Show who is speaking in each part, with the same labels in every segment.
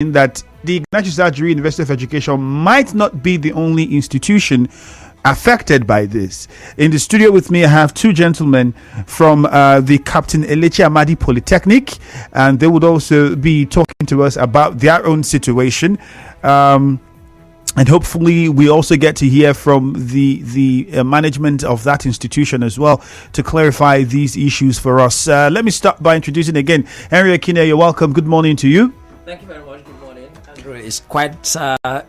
Speaker 1: that the National University of Education might not be the only institution affected by this. In the studio with me, I have two gentlemen from the Captain Elechi Amadi Polytechnic, and they would also be talking to us about their own situation. And hopefully we also get to hear from the management of that institution as well to clarify these issues for us. Let me start by introducing again Henry Ekine. You're welcome. Good morning to you.
Speaker 2: Thank you very much. Good morning, Andrew. It's quite a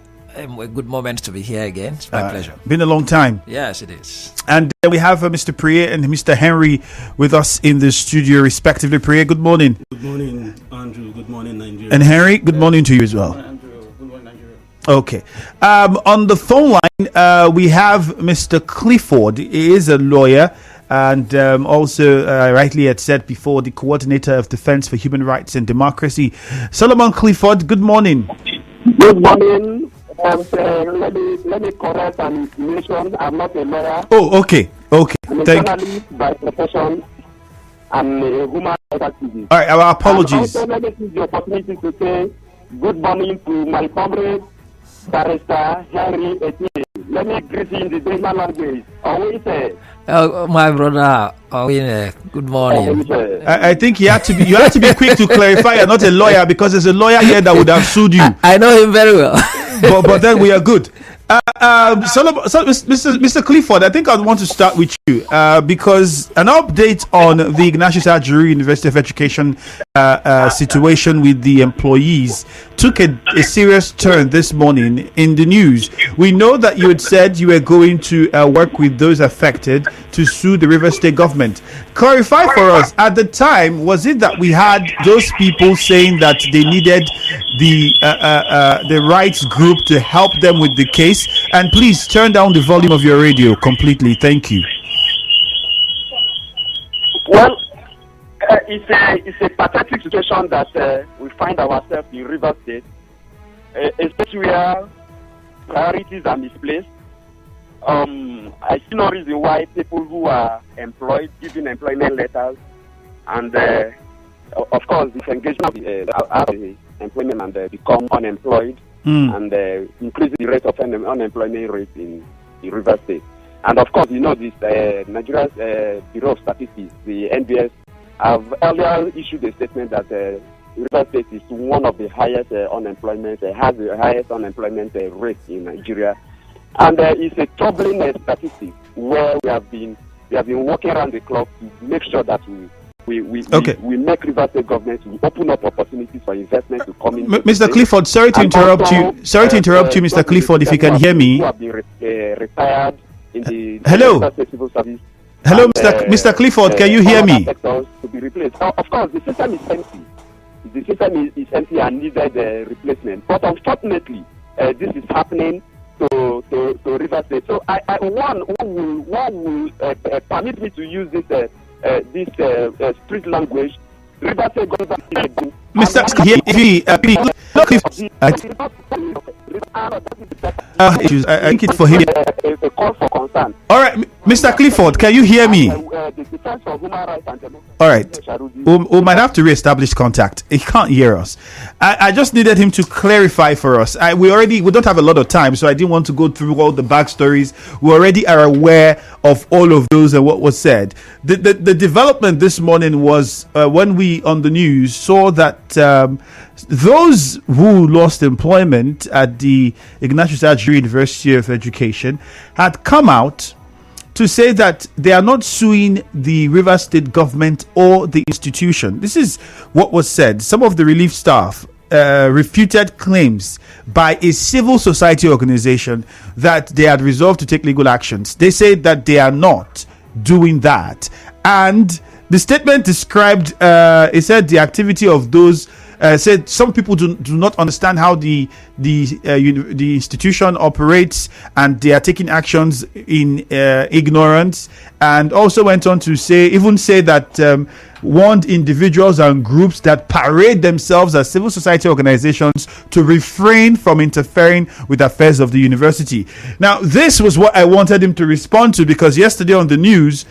Speaker 2: good moment to be here again. It's my pleasure.
Speaker 1: Been a long time.
Speaker 2: Yes, it is.
Speaker 1: And we have Mr. Priye and Mr. Henry with us in the studio, respectively. Priye, good morning.
Speaker 3: Good morning, Andrew. Good morning, Nigeria.
Speaker 1: And Henry, good morning to you as well. Okay. On the phone line, we have Mr. Clifford. He is a lawyer and also, rightly had said before, the coordinator of Defense for Human Rights and Democracy. Solomon Clifford, good morning.
Speaker 4: Good morning. Let me correct an information. I'm not a lawyer.
Speaker 1: Oh, okay. Okay.
Speaker 4: I'm a journalist by profession. I'm a human rights activist.
Speaker 1: All right, our apologies.
Speaker 4: And also, let me take the opportunity to say good morning to my comrade, Barrister Henry Ekine. Let me greet you in the Dema language. Always say.
Speaker 2: My brother, good morning.
Speaker 1: I think you have to be quick to clarify. You're not a lawyer, because there's a lawyer here that would have sued you.
Speaker 2: I know him very well.
Speaker 1: but then we are good. Mr. Clifford, I think I want to start with you because an update on the Ignatius Ajuri University of Education situation with the employees took a serious turn this morning in the news. We know that you had said you were going to work with those affected to sue the Rivers State government. Clarify for us, at the time, was it that we had those people saying that they needed the rights group to help them with the case? And please turn down the volume of your radio completely. Thank you.
Speaker 4: Well, it's a pathetic situation that we find ourselves in Rivers State, especially where priorities are misplaced. I see no reason why people who are employed, given employment letters, and of course, this engagement out of employment and become unemployed, and increase the rate of unemployment rate in the Rivers State. And of course, you know this Nigeria's Bureau of Statistics, the NBS, have earlier issued a statement that Rivers State is one of the highest unemployment, has the highest unemployment rate in Nigeria. And it's a troubling statistic where we have been working around the clock to make sure that we make Rivers State government to open up opportunities for investment to come in.
Speaker 1: Mr. Clifford, sorry to interrupt you. Sorry to interrupt you, Mr. Clifford. If you can hear me.
Speaker 4: Who have been retired in the
Speaker 1: Hello.
Speaker 4: civil service.
Speaker 1: Hello, Mr. Clifford. Can you hear me?
Speaker 4: To be replaced. Of course, the system is empty. The system is empty and needed replacement. But unfortunately, this is happening to Rivers State. So one will permit me to use this street language. Rivers State government.
Speaker 1: Mr. I think it's for him.
Speaker 4: A call for concern.
Speaker 1: All right, Mr. Clifford, can you hear me?
Speaker 4: The defense of human rights and
Speaker 1: all right, we might have to reestablish contact. He can't hear us. I just needed him to clarify for us. We don't have a lot of time, so I didn't want to go through all the backstories. We already are aware of all of those and what was said. The development this morning was when we on the news saw that those who lost employment at the Ignatius Ajuri University of Education had come out to say that they are not suing the Rivers State government or the institution. This is what was said. Some of the relief staff refuted claims by a civil society organization that they had resolved to take legal actions. They said that they are not doing that. And the statement described, it said the activity of those said some people do not understand how the institution operates, and they are taking actions in ignorance. And also went on to say that warned individuals and groups that parade themselves as civil society organizations to refrain from interfering with affairs of the university. Now, this was what I wanted him to respond to, because yesterday on the news,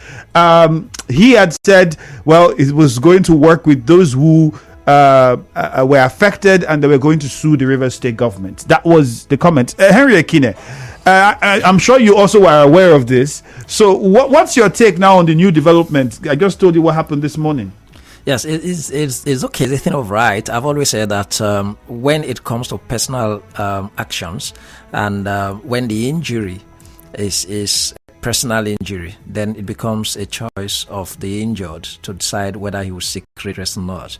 Speaker 1: he had said, well, it was going to work with those who were affected and they were going to sue the Rivers State government. That was the comment. Henry Ekine, I'm sure you also are aware of this. So what's your take now on the new development? I just told you what happened this morning.
Speaker 2: Yes, it's okay. It's a thing of right. I've always said that when it comes to personal actions and when the injury is personal injury, then it becomes a choice of the injured to decide whether he will seek redress or not.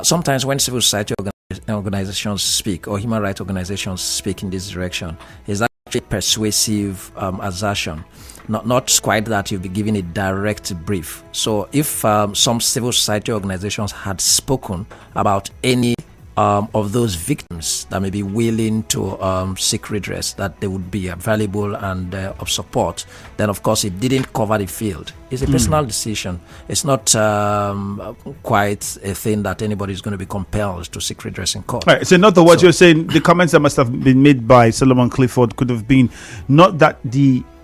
Speaker 2: Sometimes when civil society organizations speak or human rights organizations speak in this direction, it's actually persuasive assertion. Not quite that you'll be given a direct brief. So if some civil society organizations had spoken about any of those victims that may be willing to seek redress, that they would be available and of support, then of course it didn't cover the field. It's a personal decision. It's not quite a thing that anybody is going to be compelled to seek redress in court.
Speaker 1: All right. So in other words, you're saying the comments that must have been made by Solomon Clifford could have been not that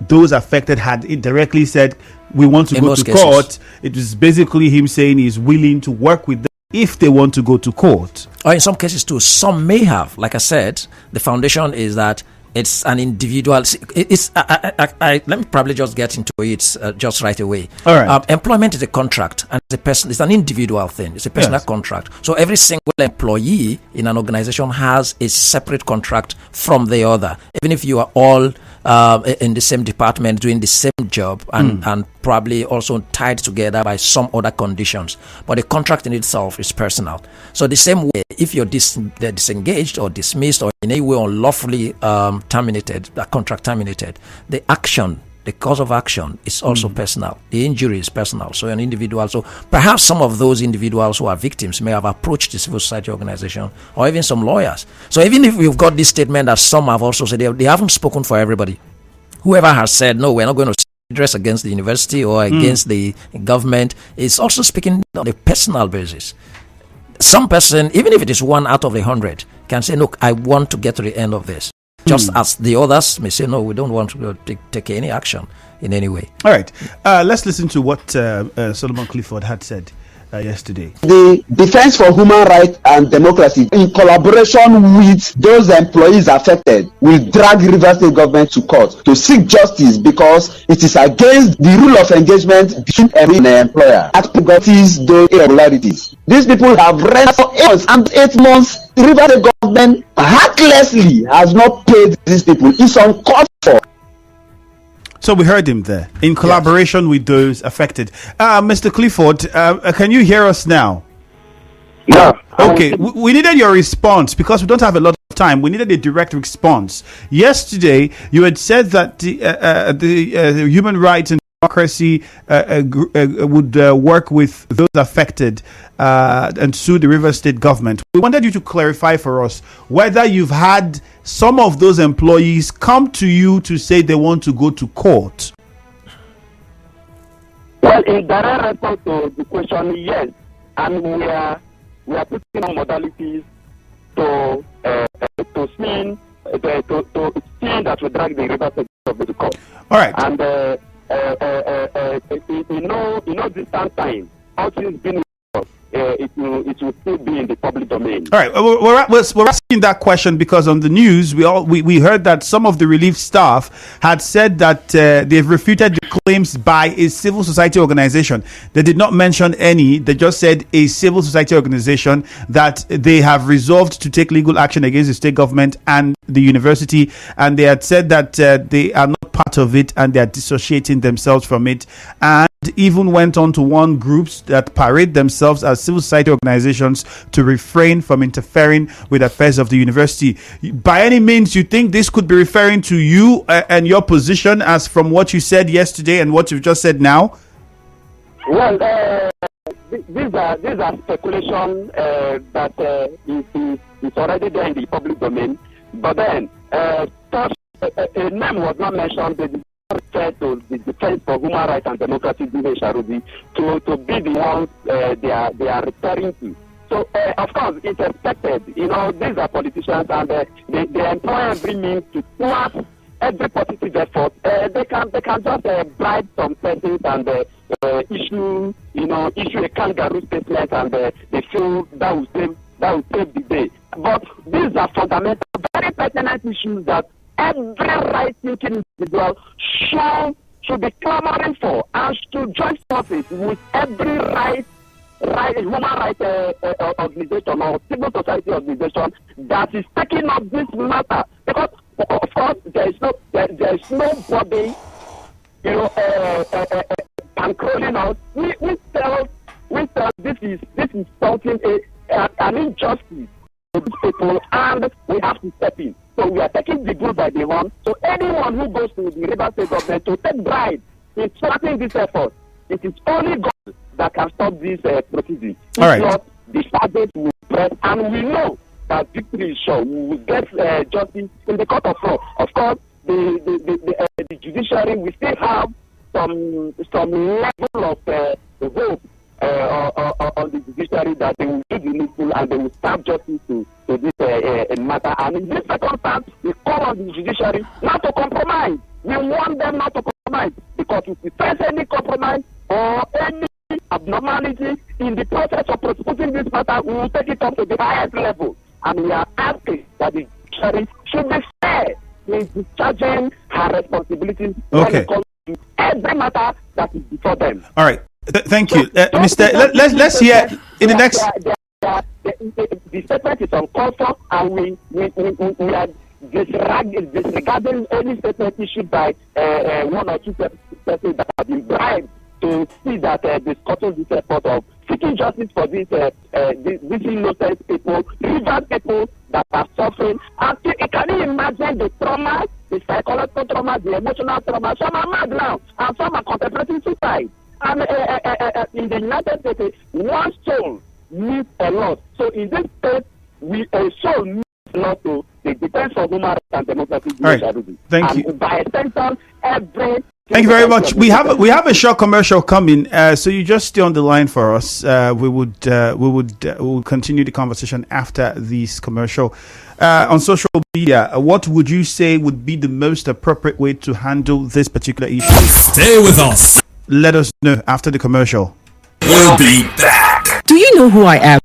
Speaker 1: those affected had indirectly said we want to go to court. It was basically him saying he's willing to work with them if they want to go to court.
Speaker 2: Or in some cases too, some may have. Like I said, the foundation is that it's an individual. Let me probably just get into it just right away.
Speaker 1: All right.
Speaker 2: Employment is a contract, and it's an individual thing. It's a personal contract. So every single employee in an organization has a separate contract from the other, even if you are all in the same department doing the same job and probably also tied together by some other conditions. But the contract in itself is personal. So the same way, if you're disengaged or dismissed or in any way unlawfully terminated, the contract terminated, the cause of action is also personal. The injury is personal. So an individual, so perhaps some of those individuals who are victims may have approached the civil society organization or even some lawyers. So even if we've got this statement that some have also said, they haven't spoken for everybody. Whoever has said, no, we're not going to address against the university or against the government, is also speaking on a personal basis. Some person, even if it is 1 out of 100, can say, look, I want to get to the end of this. Just as the others may say, no, we don't want to take any action in any way.
Speaker 1: All right. Let's listen to what Solomon Clifford had said yesterday.
Speaker 5: The Defense for Human Rights and Democracy, in collaboration with those employees affected, will drag Rivers State government to court to seek justice because it is against the rule of engagement between every employer. Activities, those irregularities. These people have rent for 8 months, and 8 months, the Rivers State government heartlessly has not paid these people. It's uncalled for.
Speaker 1: So we heard him there in collaboration with those affected. Mr. Clifford, can you hear us now?
Speaker 4: Yeah.
Speaker 1: Okay, we needed your response because we don't have a lot of time. We needed a direct response. Yesterday, you had said that the Human Rights and Democracy would work with those affected and sue the Rivers State government. We wanted you to clarify for us whether you've had some of those employees come to you to say they want to go to court.
Speaker 4: Well, in direct response to the question, yes, and we are putting on modalities to see that we drag the Rivers State government to court.
Speaker 1: All right.
Speaker 4: And distant time, how things been. It will still be in the public domain.
Speaker 1: All right, we're asking that question because on the news we heard that some of the relief staff had said that they've refuted the claims by a civil society organization. They did not mention any. They just said a civil society organization that they have resolved to take legal action against the state government and the university, and they had said that they are not part of it and they are dissociating themselves from it, and even went on to warn groups that parade themselves as civil society organizations to refrain from interfering with affairs of the university. By any means, you think this could be referring to you and your position as from what you said yesterday and what you've just said now?
Speaker 4: Well, these are speculation that is already there in the public domain. But then, a name was not mentioned. They referred to the Defense for Human Rights and Democracy, to be the ones they are referring to. So, of course, it's expected. These are politicians, and they employ every means to thwart every positive effort, they can just bribe some persons and issue a kangaroo statement, and they feel that will save the day. But these are fundamental, very pertinent issues that every right-thinking individual should be clamoring for, and should join forces with every human rights organization or civil society organization that is taking up this matter. Because of course there is nobody controlling us. We tell this is something an injustice to these people, and we have to step in. So we are taking the bull by the horn. So anyone who goes to the Rivers State government to take bribes in starting this effort, it is only God that can stop this proceeding. If not, the target will press, and we know that victory is sure. We will get justice in the court of law. Of course, the judiciary will still have some level of hope on the judiciary that they will do the needful and they will serve justice to this matter. And in this circumstance, we call on the judiciary not to compromise. We want them not to compromise, because if we face any compromise or any abnormality in the process of prosecuting this matter, we will take it up to the highest level. And we are asking that the judiciary should be fair in discharging her responsibilities when it comes to every matter that is before them.
Speaker 1: All right. Thank you, Mr. Let's hear in the next.
Speaker 4: The statement is uncalled for, and we are disregarding any statement issued by one or two persons that have been bribed to see that they scuttle this effort of seeking justice for these innocent people, Rivers people that are suffering. And can you imagine the trauma, the psychological trauma, the emotional trauma? Some are mad now, and some are contemplating suicide. And in the United States, one soul means a lot. So in this case, a soul means a lot to the defense of human rights and democracy.
Speaker 1: All right. Thank you.
Speaker 4: By extension, every.
Speaker 1: Thank you very much. We have a short commercial coming, so you just stay on the line for us. We will continue the conversation after this commercial. On social media, what would you say would be the most appropriate way to handle this particular issue?
Speaker 6: Stay with us.
Speaker 1: Let us know after the commercial.
Speaker 6: We'll be back.
Speaker 7: Do you know who I am?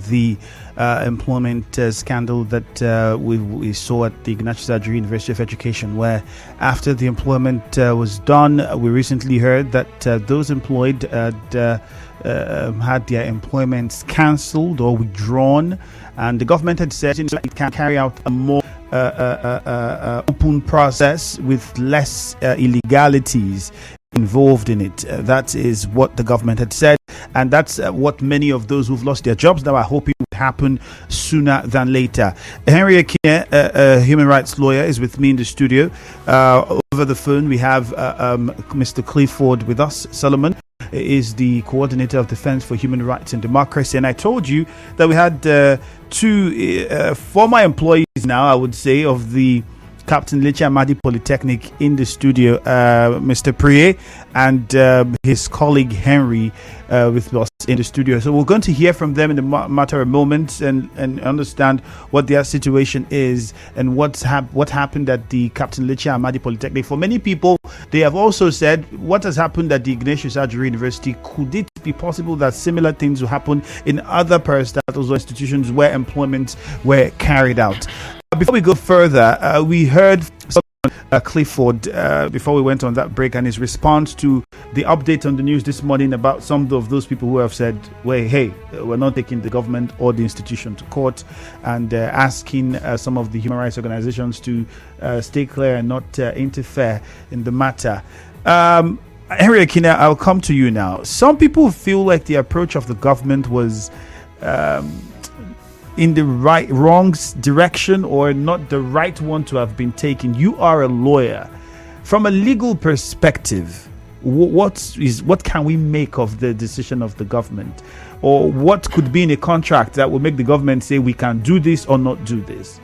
Speaker 1: the employment scandal that we saw at the Ignatius Ajuri University of Education, where after the employment was done, we recently heard that those employed had their employments cancelled or withdrawn, and the government had said it can carry out a more open process with less illegalities involved in it. That is what the government had said, and that's what many of those who've lost their jobs now are hoping would happen sooner than later. Henry Ekine, a human rights lawyer, is with me in the studio. Over the phone we have Mr. Clifford with us. Solomon is the coordinator of Defense for Human Rights and Democracy, and I told you that we had two former employees now, I would say, of the Captain Elechi Amadi Polytechnic in the studio, Mr. Priye and his colleague Henry with us in the studio. So we're going to hear from them in a matter of moments and understand what their situation is and what happened at the Captain Elechi Amadi Polytechnic. For many people, they have also said what has happened at the Ignatius Ajuri University. Could it be possible that similar things will happen in other parastatals or institutions where employments were carried out? Before we go further, we heard Clifford before we went on that break, and his response to the update on the news this morning about some of those people who have said, well, hey, we're not taking the government or the institution to court, and asking some of the human rights organizations to stay clear and not interfere in the matter. Henry Ekine, I'll come to you now. Some people feel like the approach of the government was in the wrong direction, or not the right one to have been taken. You are a lawyer. From a legal perspective, what can we make of the decision of the government, or what could be in a contract that will make the government say we can do this or not do this?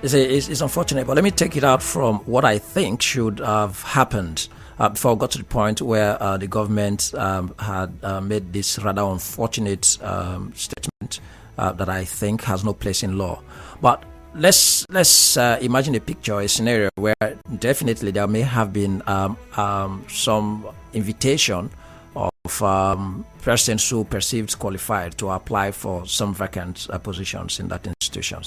Speaker 2: It's unfortunate, but let me take it out from what I think should have happened before I got to the point where the government had made this rather unfortunate statement that I think has no place in law. But let's imagine a picture, a scenario where definitely there may have been some invitation of persons who perceived qualified to apply for some vacant positions in that institution.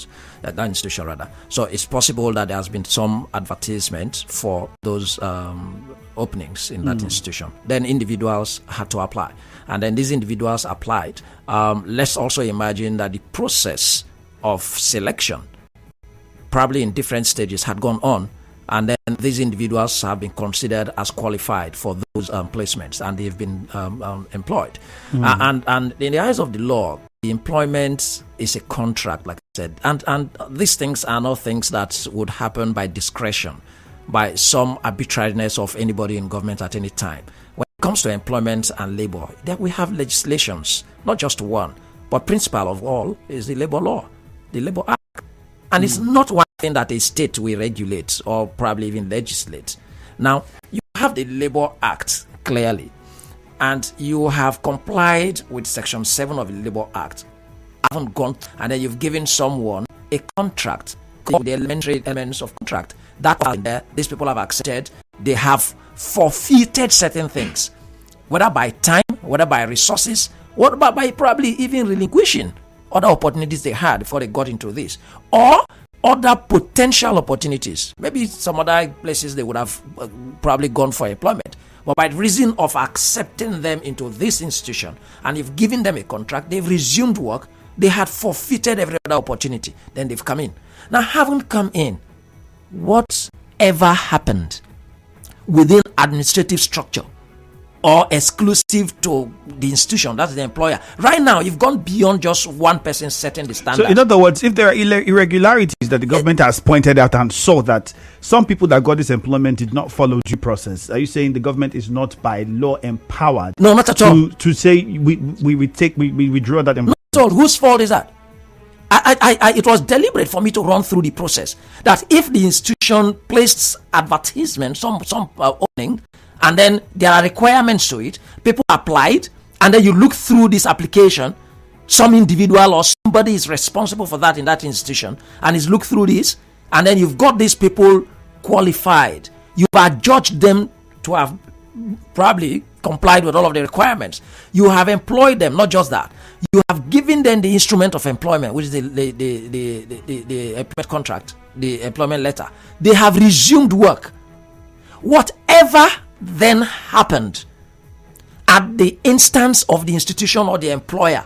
Speaker 2: So it's possible that there has been some advertisement for those openings in that institution. Then individuals had to apply, and then these individuals applied. Let's also imagine that the process of selection, probably in different stages, had gone on, and then these individuals have been considered as qualified for those placements, and they've been employed. And in the eyes of the law, the employment is a contract, like I said, and these things are not things that would happen by discretion, by some arbitrariness of anybody in government at any time. When it comes to employment and labor, there we have legislations, not just one, but principal of all is the labor law, the Labor Act. And it's not one thing that a state will regulate or probably even legislate. Now, you have the Labor Act clearly, and you have complied with Section 7 of the Labor Act, haven't gone, and then you've given someone a contract, the elementary elements of contract. That are there, these people have accepted, they have forfeited certain things, whether by time, whether by resources, what by probably even relinquishing other opportunities they had before they got into this, or other potential opportunities. Maybe some other places they would have probably gone for employment, but by reason of accepting them into this institution, and you've given them a contract, they've resumed work, they had forfeited every other opportunity, then they've come in. Now, having come in, whatever happened within administrative structure or exclusive to the institution, that's the employer. Right now, you've gone beyond just one person setting the standard.
Speaker 1: So, in other words, if there are irregularities that the government has pointed out and saw that some people that got this employment did not follow due process, are you saying the government is not by law empowered?
Speaker 2: No, not at all.
Speaker 1: To say we withdraw that employment?
Speaker 2: Not at all. Whose fault is that? It was deliberate for me to run through the process that if the institution placed advertisement, some opening, and then there are requirements to it, people applied, and then you look through this application, some individual or somebody is responsible for that in that institution, and is looked through this, and then you've got these people qualified. You've adjudged them to have probably complied with all of the requirements. You have employed them, not just that. You have given them the instrument of employment, which is the employment contract, the employment letter. They have resumed work. Whatever then happened at the instance of the institution or the employer,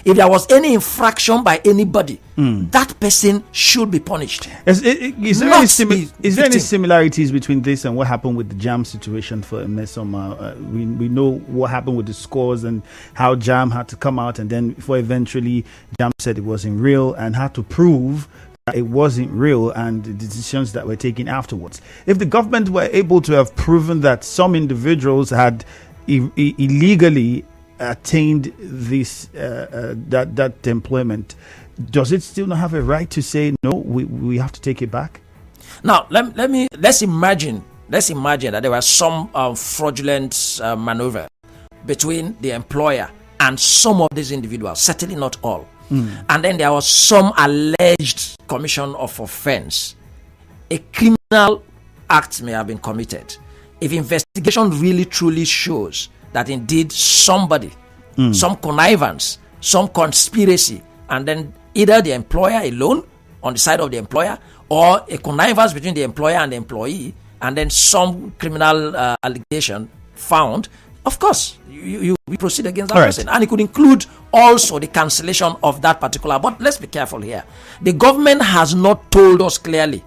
Speaker 2: if there was any infraction by anybody, that person should be punished.
Speaker 1: Is there any similarities between this and what happened with the JAM situation for Mesoma? We know what happened with the scores and how JAM had to come out, and then before eventually JAM said it wasn't real and had to prove that it wasn't real, and the decisions that were taken afterwards. If the government were able to have proven that some individuals had illegally attained this that employment, does it still not have a right to say no, we have to take it back?
Speaker 2: Now let's imagine that there was some fraudulent maneuver between the employer and some of these individuals, certainly not all, and then there was some alleged commission of offense. A criminal act may have been committed. If investigation really truly shows that indeed somebody, some connivance, some conspiracy, and then either the employer alone on the side of the employer, or a connivance between the employer and the employee, and then some criminal allegation found, of course, you proceed against that person. And it could include also the cancellation of that particular. But let's be careful here. The government has not told us clearly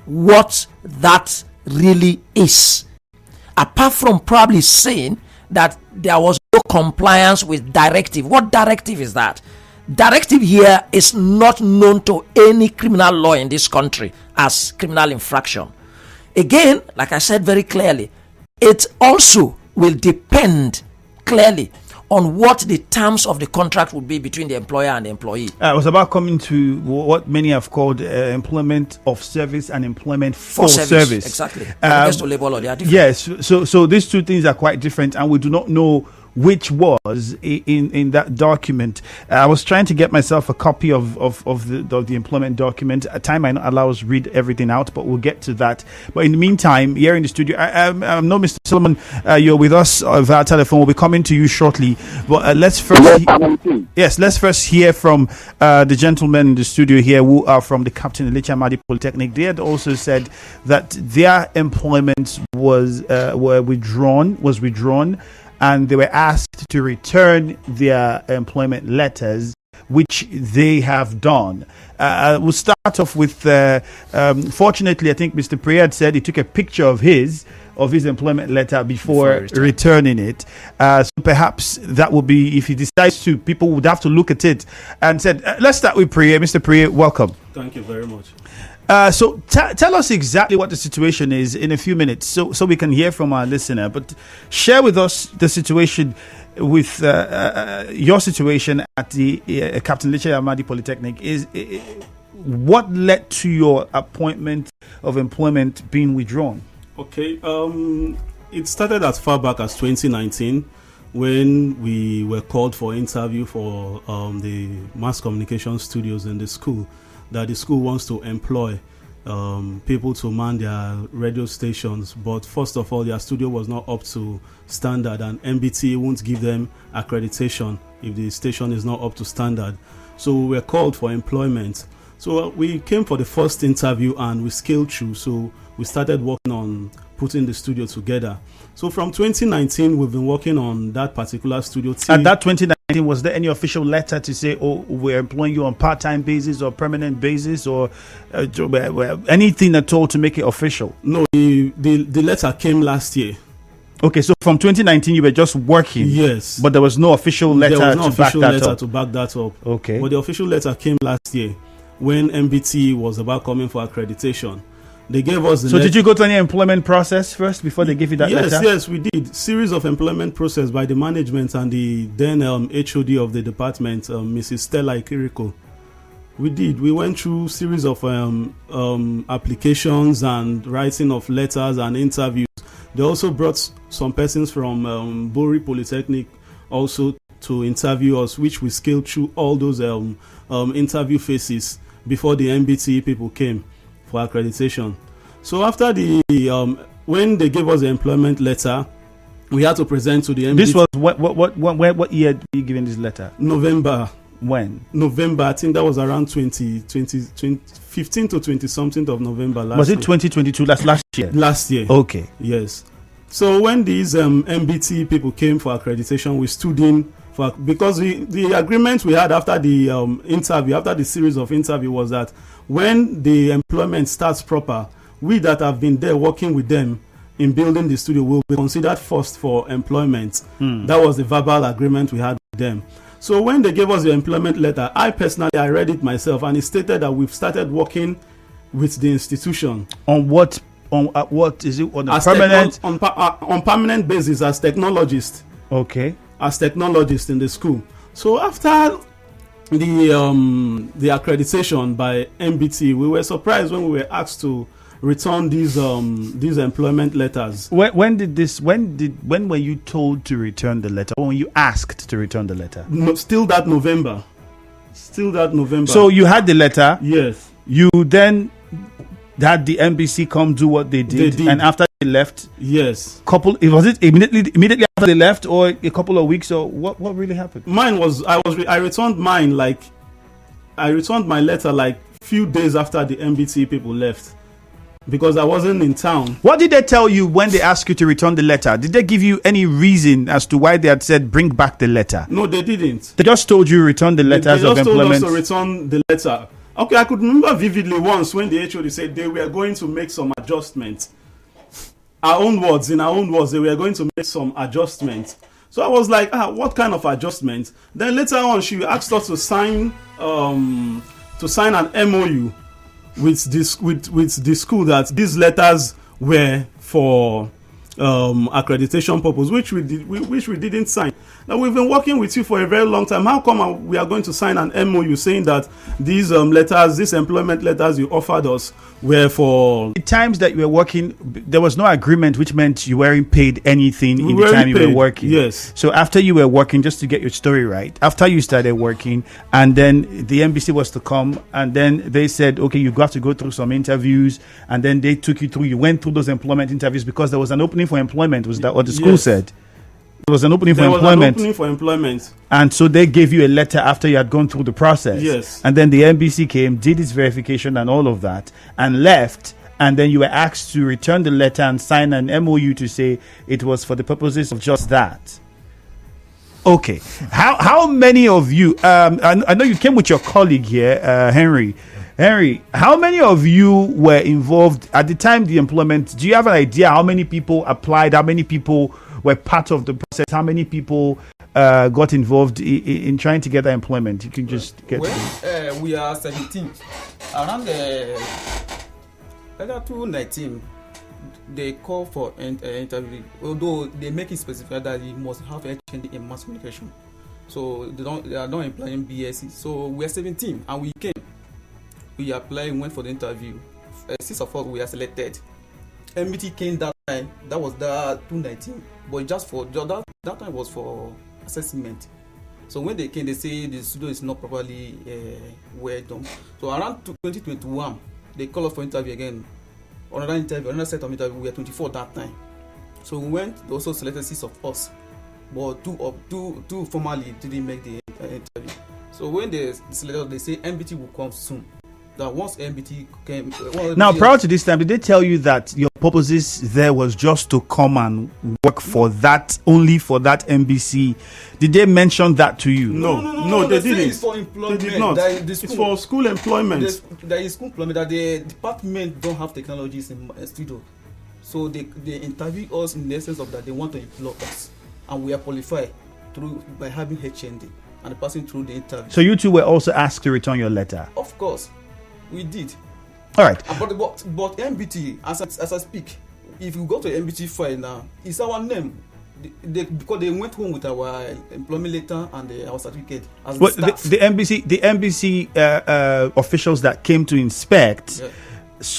Speaker 2: what that really is, apart from probably saying that there was no compliance with directive. What directive is that? Directive here is not known to any criminal law in this country as criminal infraction. Again, like I said very clearly, it also will depend clearly on what the terms of the contract would be between the employer and the employee.
Speaker 1: I was about coming to what many have called employment of service and employment for service.
Speaker 2: Exactly. To labor law, they are different.
Speaker 1: Yes. So these two things are quite different, and we do not know which was in that document. I was trying to get myself a copy of the employment document. Time might not allow us to read everything out, but we'll get to that. But in the meantime, here in the studio, I know Mr. Solomon, you're with us via telephone. We'll be coming to you shortly. But let's first hear from the gentlemen in the studio here who are from the Captain Elechi Amadi Polytechnic. They had also said that their employment was withdrawn, and they were asked to return their employment letters, which they have done. We'll start off with, fortunately, I think Mr. Priyad said he took a picture of his employment letter before returning it. So perhaps that will be, if he decides to, people would have to look at it and said, let's start with Priyad. Mr. Priyad, welcome.
Speaker 3: Thank you very much.
Speaker 1: So tell us exactly what the situation is in a few minutes, so we can hear from our listener. But share with us the situation with your situation at the Captain Elechi Amadi Polytechnic. What led to your appointment of employment being withdrawn?
Speaker 3: Okay, it started as far back as 2019 when we were called for interview for the mass communication studios in the school. That the school wants to employ people to man their radio stations, but first of all, their studio was not up to standard, and MBT won't give them accreditation if the station is not up to standard. So we were called for employment. So we came for the first interview and we scaled through. So we started working on putting the studio together. So from 2019, we've been working on that particular studio.
Speaker 1: At that 2019, was there any official letter to say, oh, we're employing you on part-time basis or permanent basis, or anything at all to make it official?
Speaker 3: No, the letter came last year.
Speaker 1: Okay, so from 2019, you were just working.
Speaker 3: Yes.
Speaker 1: But there was no official letter
Speaker 3: to back that up.
Speaker 1: Okay.
Speaker 3: But the official letter came last year when MBT was about coming for accreditation. They gave us
Speaker 1: So did you go to any employment process first before they give you that letter?
Speaker 3: Yes, we did. Series of employment process by the management and the then HOD of the department, Mrs. Stella Ikiriko. We did. We went through series of applications and writing of letters and interviews. They also brought some persons from Bori Polytechnic also to interview us, which we scaled through all those interview phases before the MBT people came for accreditation. So after when they gave us the employment letter, we had to present to the MBT.
Speaker 1: This was what year were you given this letter?
Speaker 3: November.
Speaker 1: When?
Speaker 3: November. I think that was around 15 to 20 something of November last year.
Speaker 1: Was it 2022? That's last year?
Speaker 3: Last year.
Speaker 1: Okay.
Speaker 3: Yes. So when these MBT people came for accreditation, we stood in because the agreement we had after the interview, after the series of interview, was that when the employment starts proper, we that have been there working with them in building the studio will be considered first for employment. That was the verbal agreement we had with them. So when they gave us the employment letter, I read it myself, and it stated that we've started working with the institution.
Speaker 1: On what? What is it? On a permanent?
Speaker 3: On permanent basis as technologists.
Speaker 1: Okay.
Speaker 3: As technologists in the school. So after the accreditation by MBT, we were surprised when we were asked to return these employment letters.
Speaker 1: When were you told to return the letter? When you asked to return the letter?
Speaker 3: No, still that November.
Speaker 1: So you had the letter.
Speaker 3: Yes.
Speaker 1: You then had the NBC come do what they did, and after they left,
Speaker 3: yes.
Speaker 1: Was it immediately after they left, or a couple of weeks, or what really happened?
Speaker 3: Mine was I returned mine I returned my letter like few days after the MBT people left, because I wasn't in town.
Speaker 1: What did they tell you when they asked you to return the letter? Did they give you any reason as to why they had said bring back the letter?
Speaker 3: No, they didn't.
Speaker 1: They just told you return the letters of employment.
Speaker 3: They just told us to return the letter. Okay, I could remember vividly once when the HOD said they were going to make some adjustments. In our own words, they were going to make some adjustments. So I was like, what kind of adjustments? Then later on, she asked us to sign an MOU with the school that these letters were for accreditation purpose, which we didn't sign. Now, we've been working with you for a very long time. How come we are going to sign an MOU saying that these employment letters you offered us were for
Speaker 1: the times that you were working? There was no agreement, which meant you weren't paid anything in the time you were working.
Speaker 3: Yes.
Speaker 1: So after you were working, just to get your story right, after you started working, and then the NBC was to come, and then they said, okay, you got to go through some interviews, and then they took you through. You went through those employment interviews because there was an opening for employment. Was that what the school said? There was an opening for employment. And so they gave you a letter after you had gone through the process.
Speaker 3: Yes.
Speaker 1: And then the NBC came, did its verification and all of that, and left. And then you were asked to return the letter and sign an MOU to say it was for the purposes of just that. Okay. How many of you, I know you came with your colleague here, Henry. Henry, how many of you were involved at the time the employment? Do you have an idea how many people applied? How many people were part of the process? How many people got involved in trying to get that employment? You can just get.
Speaker 7: We are 17. Around the 2019, they call for an interview. Although they make it specified that you must have HND in mass communication, so they are not employing BSc. So we are 17 and we came. We applied, went for the interview. 6 of us we are selected. MBT came that time. That was the 2019, but just for that time was for assessment. So when they came, they say the studio is not properly well done. So around 2021, they call us for interview again. Another set of interview. We were 24 that time. So we went. They also selected 6 of us, but two formally didn't make the interview. So when they selected, they say MBT will come soon. That once MBT came.
Speaker 1: Now, prior to this time, did they tell you that your purposes there was just to come and work for that, only for that MBC? Did they mention that to you?
Speaker 3: No, they didn't.
Speaker 7: It's for employment.
Speaker 3: They did not. It's for school employment.
Speaker 7: There is school employment that the department don't have technologies in studio, so they interview us in the essence of that they want to employ us, and we are qualified by having HND and passing through the interview.
Speaker 1: So you two were also asked to return your letter.
Speaker 7: Of course. We did.
Speaker 1: All right.
Speaker 7: But MBT, as I speak, if you go to MBT file now, it's our name. Because they went home with our employment letter and our certificate. As
Speaker 1: the MBC officials that came to inspect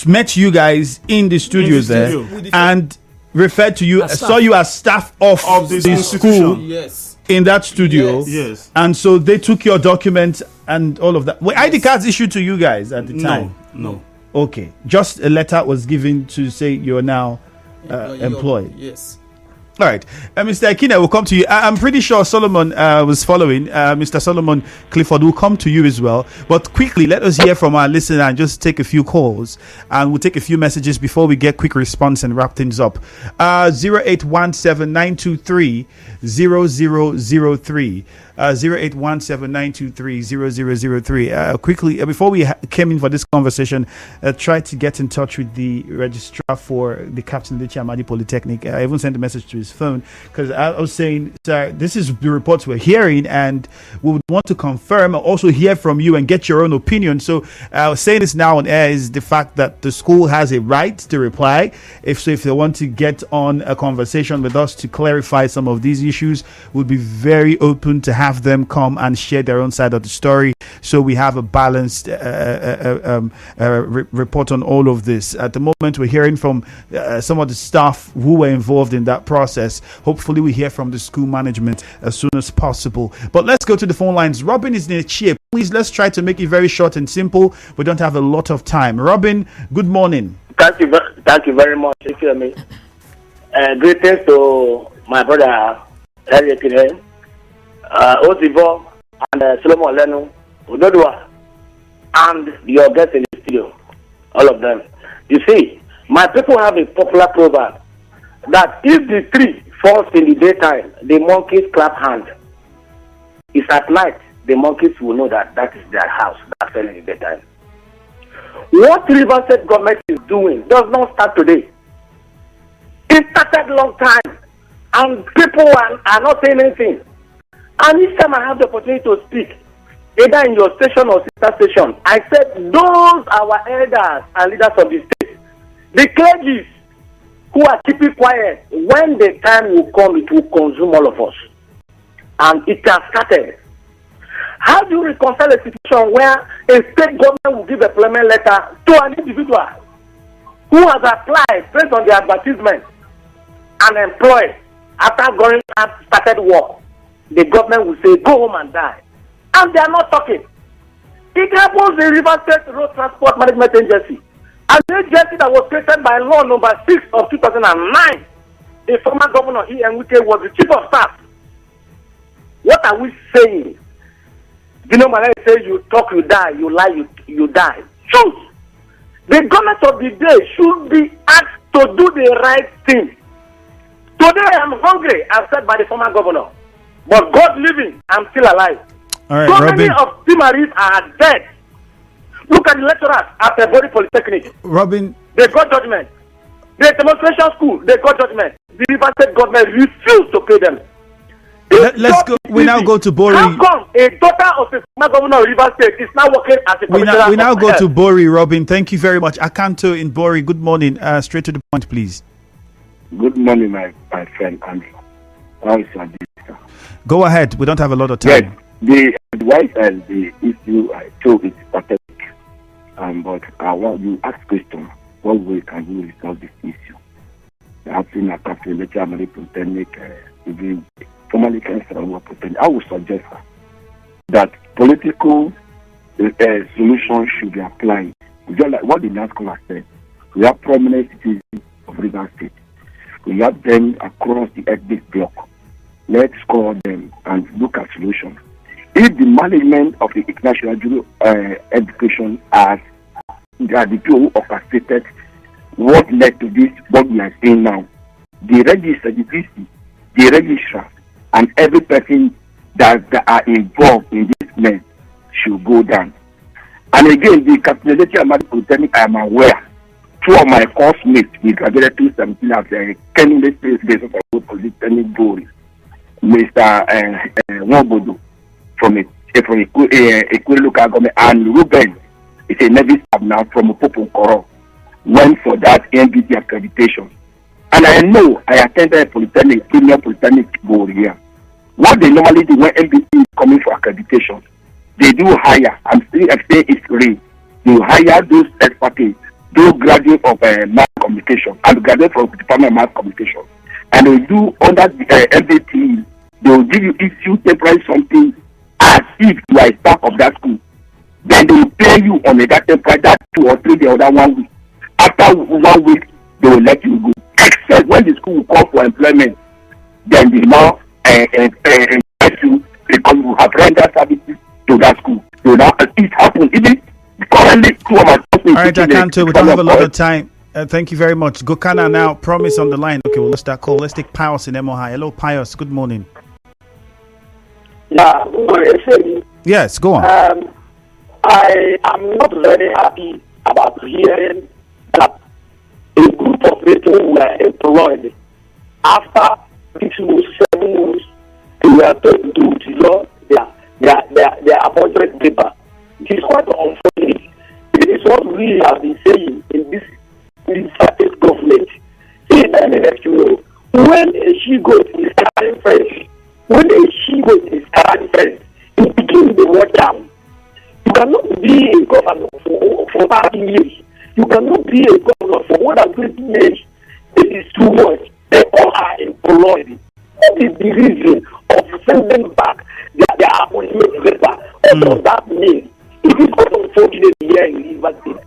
Speaker 1: met you guys in the studios and referred to you, saw you as staff of the school.
Speaker 7: Yes.
Speaker 1: In that studio,
Speaker 3: yes,
Speaker 1: and so they took your documents and all of that. Were ID cards issued to you guys at the time?
Speaker 3: No.
Speaker 1: Okay, just a letter was given to say you're now employed.
Speaker 7: Yes.
Speaker 1: All right, Mr. Ekine, we'll come to you. I'm pretty sure Solomon was following. Mr. Solomon Clifford will come to you as well. But quickly, let us hear from our listener and just take a few calls. And we'll take a few messages before we get quick response and wrap things up. 0817-923-0003. 0817-923-0003. Quickly, before we came in for this conversation, tried to get in touch with the registrar for the Captain Elechi Amadi Polytechnic. I even sent a message to his phone because I was saying, sir, this is the reports we're hearing and we would want to confirm, also hear from you and get your own opinion. So I was saying this now on air is the fact that the school has a right to reply. If they want to get on a conversation with us to clarify some of these issues, we'll be very open to have them come and share their own side of the story, so we have a balanced report on all of this. At the moment, we're hearing from some of the staff who were involved in that process. Hopefully, we hear from the school management as soon as possible. But let's go to the phone lines. Robin is in a chair. Please, let's try to make it very short and simple. We don't have a lot of time. Robin, good morning.
Speaker 8: Thank you very much. If you hear me. Greetings to my brother Ekine, Ozivo, and Solomon Lenu, Udodua, and your guests in the studio, all of them. You see, my people have a popular proverb that if the tree falls in the daytime, the monkeys clap hand. It's at night, the monkeys will know that that is their house that fell in the daytime. What River State government is doing does not start today. It started a long time, and people are not saying anything. And each time I have the opportunity to speak, either in your station or sister station, I said those our elders and leaders of the state, the clergies who are keeping quiet, when the time will come, it will consume all of us. And it has started. How do you reconcile a situation where a state government will give a employment letter to an individual who has applied based on the advertisement and employed after going and started work? The government will say, go home and die. And they are not talking. It happens in River State Road Transport Management Agency. An agency that was created by law number 6 of 2009. The former governor, Ekine, was the chief of staff. What are we saying? You know, when I say you talk, you die, you lie, you die. Choose. The government of the day should be asked to do the right thing. Today I am hungry, as said by the former governor. But God living, I'm still alive.
Speaker 1: All right,
Speaker 8: so
Speaker 1: Robin.
Speaker 8: many of Timaris are dead. Look at the lecturers at the Body Polytechnic.
Speaker 1: Robin.
Speaker 8: They got judgment. The demonstration school, they got judgment. The River State government refused to pay them.
Speaker 1: Let's go. We now go to Bori.
Speaker 8: How come a daughter of a former governor of River State is now working as a commissioner?
Speaker 1: We now go to Bori, Robin. Thank you very much. Akanto in Bori. Good morning. Straight to the point, please.
Speaker 9: Good morning, my friend Andrew. How is your day, sir?
Speaker 1: Go ahead. We don't have a lot of time.
Speaker 9: Yes, the advice and the issue I told is pathetic. But I want you ask question: what way can you resolve this issue? I've seen a Captain Elechi Amadi Polytechnic, even formerly Councillor of Polytechnic. I would suggest that political solutions should be applied. Just like what the last caller said, we have prominent citizens of River State. We have them across the ethnic bloc. Let's call them and look at solutions. If the management of the international education as the people who orchestrated what led to this, what we are seeing now, the registrar, the VC, the registrar, and every person that are involved in this mess should go down. And again, the Captain Elechi Amadi Polytechnic, I am aware, two of my course mates, we graduated 2017 as a candidate based on Polytechnic Board, Mr. Nwobodo from Ekine local government, and Ruben is a Navy staff now from Popokoro, went for that NBT accreditation. And I know I attended a Polytechnic, Premier Polytechnic Board here. What they normally do when NBT is coming for accreditation, they do hire, I'm still saying it's free, they hire those experts, those graduates of mass communication, and graduates from the Department of Mass Communication. And they do under the NBT, they will give you issue temporary something as if you are a staff of that school. Then they will pay you on that temporary, that 2 or 3 the other 1 week. After 1 week, they will let you go. Except when the school will call for employment then the law invite you because you have rendered services to that school. So now it happens. Even currently, two of my
Speaker 1: all right, I can't tell. We don't have a lot of time. Thank you very much. Gokana now, promise on the line. Okay, well, let's start call. Let's take Pius in MOI. Hello, Pius. Good morning.
Speaker 10: Yeah, good morning.
Speaker 1: Yes, go on.
Speaker 10: I am not very happy about hearing that a group of people were employed after 6 months, 7 months, and were told to withdraw their appointment paper. It is quite unfortunate. It is what we have been saying in this state government. See, let me let you know, when a she-goat is carrying friends, when a she-goat is carrying friends, it begins the watch down. You cannot be a governor for 30 years. You cannot be a governor for more than 20 years. It is too much. They all are employed. What is the reason of sending back their appointment paper? What does that mean? It is quite unfortunate here in River State.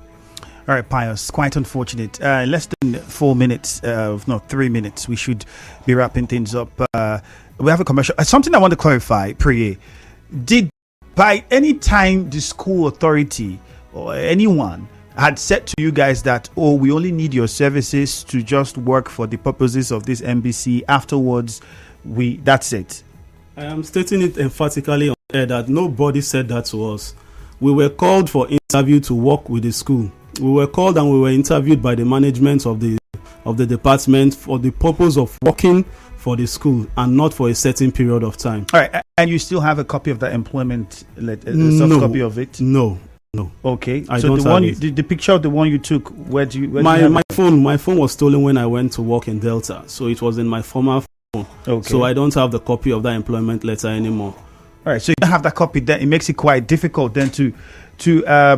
Speaker 1: All right, Pius, quite unfortunate. Less than 4 minutes, if not 3 minutes, we should be wrapping things up. We have a commercial. Something I want to clarify, Priye. Did by any time the school authority or anyone had said to you guys that, oh, we only need your services to just work for the purposes of this MBC, afterwards, that's it?
Speaker 3: I am stating it emphatically on air that nobody said that to us. We were called for interview to work with the school. We were called and we were interviewed by the management of the department for the purpose of working for the school and not for a certain period of time.
Speaker 1: All right, and you still have a copy of that employment, soft copy of it?
Speaker 3: No.
Speaker 1: Okay,
Speaker 3: I
Speaker 1: so
Speaker 3: don't
Speaker 1: the one,
Speaker 3: have it.
Speaker 1: the picture of the one you took, where do you?
Speaker 3: My phone was stolen when I went to work in Delta, so it was in my former phone.
Speaker 1: Okay.
Speaker 3: So I don't have the copy of that employment letter anymore.
Speaker 1: All right, so you don't have that copy. Then it makes it quite difficult then to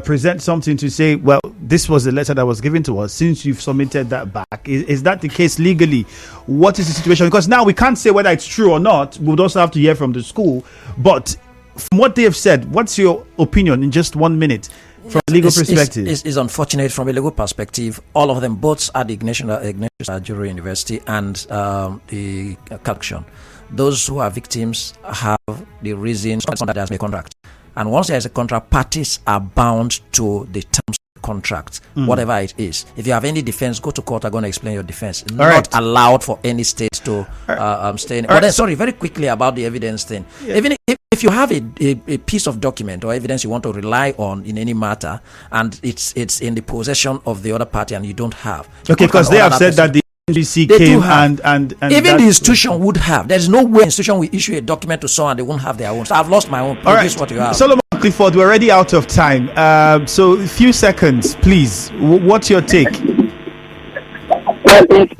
Speaker 1: present something to say, well, this was the letter that was given to us. Since you've submitted that back, is that the case legally? What is the situation? Because now we can't say whether it's true or not. We would also have to hear from the school. But from what they have said, what's your opinion in just 1 minute from a legal perspective?
Speaker 2: It's unfortunate from a legal perspective. All of them, both at the Ignatius Jewelry University and the Calculation, those who are victims have the reasons that there's a contract. And once there is a contract, parties are bound to the terms of the contract, whatever it is. If you have any defense, go to court. I'm going to explain your defense. Not allowed for any state to stay in. But then, sorry, very quickly about the evidence thing. Yeah. Even if you have a piece of document or evidence you want to rely on in any matter, and it's in the possession of the other party and you don't have.
Speaker 1: Okay, because they have said that the NBC came and
Speaker 2: even the institution would have. There's no way institution will issue a document to someone they won't have their own. So I've lost my own.
Speaker 1: All right,
Speaker 2: this is what you have.
Speaker 1: Solomon Clifford, we're already out of time. So a few seconds, please. What's your take?
Speaker 10: Well, it's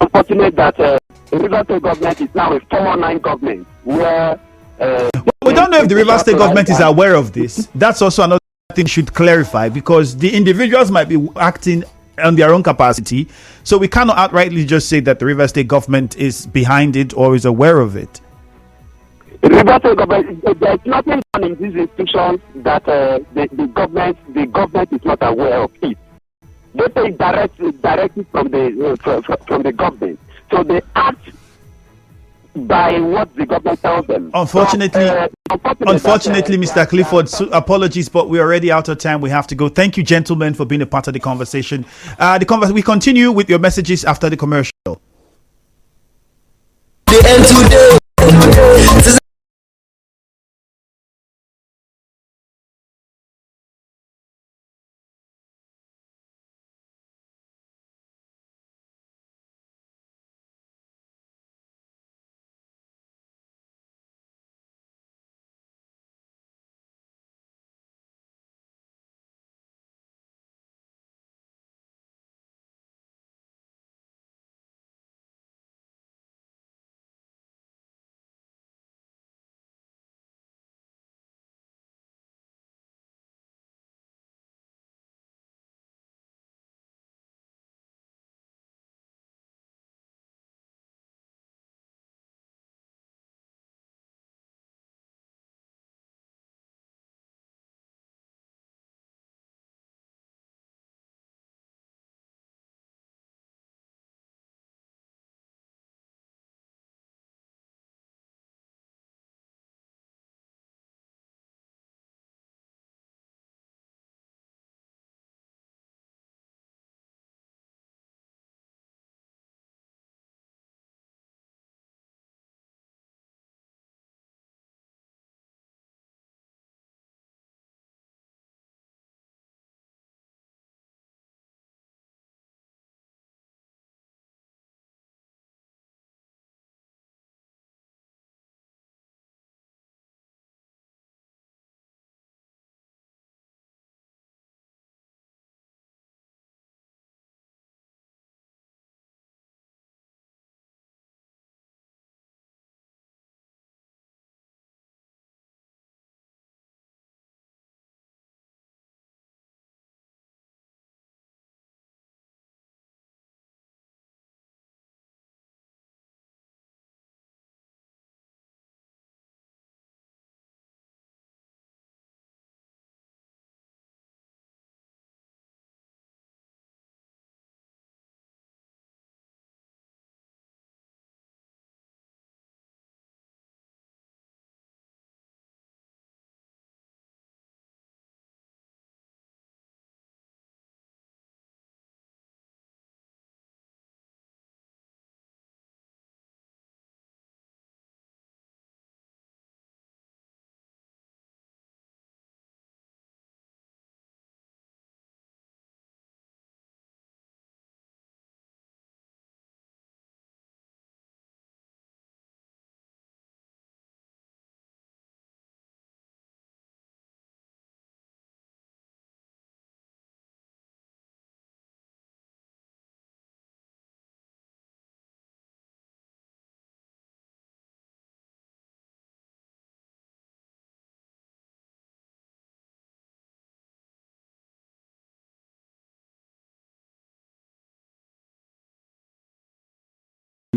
Speaker 10: unfortunate that the River State government is now a 419 government where.
Speaker 1: We don't know if the River State government is aware of this. That's also another thing we should clarify, because the individuals might be acting on their own capacity. So we cannot outrightly just say that the River State government is behind it or is aware of it.
Speaker 10: The River State government, there's nothing done in these institutions that the government is not aware of it. They take directly from the government. So they act by what the government tells them.
Speaker 1: Unfortunately, Mr. Clifford, apologies, but we're already out of time. We have to go. Thank you, gentlemen, for being a part of the conversation. We continue with your messages after the commercial.
Speaker 6: The end today.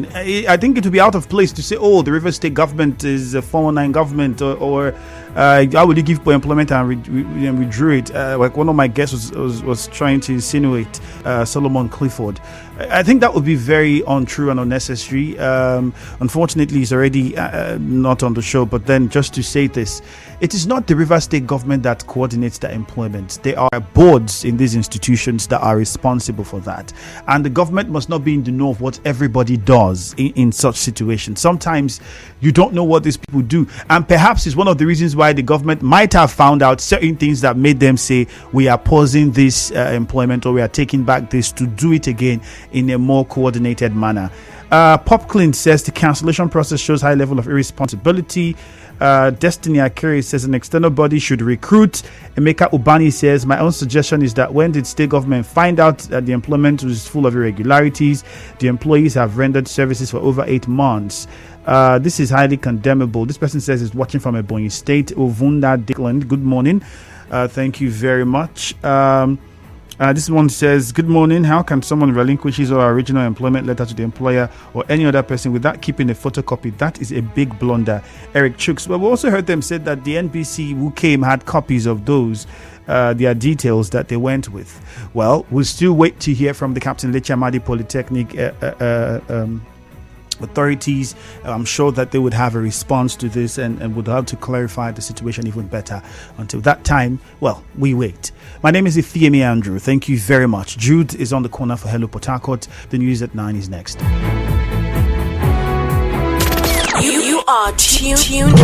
Speaker 1: I think it would be out of place to say, oh, the Rivers State government is a 419 government, or how would you give for employment and withdrew it? Like one of my guests was trying to insinuate Solomon Clifford. I think that would be very untrue and unnecessary. Unfortunately, he's already not on the show, but then just to say this, it is not the Rivers State government that coordinates the employment. There are boards in these institutions that are responsible for that. And the government must not be in the know of what everybody does in such situations. Sometimes you don't know what these people do. And perhaps it's one of the reasons why the government might have found out certain things that made them say, we are pausing this employment, or we are taking back this to do it again in a more coordinated manner. Popclean says the cancellation process shows high level of irresponsibility. Destiny Akiri says an external body should recruit. Emeka Ubani says, my own suggestion is that when did state government find out that the employment was full of irregularities? The employees have rendered services for over 8 months. This is highly condemnable. This person says is watching from Ebonyi State. Ovunda Dickland, good morning. Thank you very much. This one says, good morning. How can someone relinquish his or original employment letter to the employer or any other person without keeping a photocopy? That is a big blunder. Eric Chooks. Well, we also heard them say that the NBC who came had copies of those, their details that they went with. Well, we'll still wait to hear from the Captain Elechi Amadi Polytechnic authorities. I'm sure that they would have a response to this and would have to clarify the situation even better. Until that time, well, we wait. My name is Ifeemi Andrew. Thank you very much. Jude is on the corner for Hello Port Harcourt. The news at 9 is next.
Speaker 11: You are tuned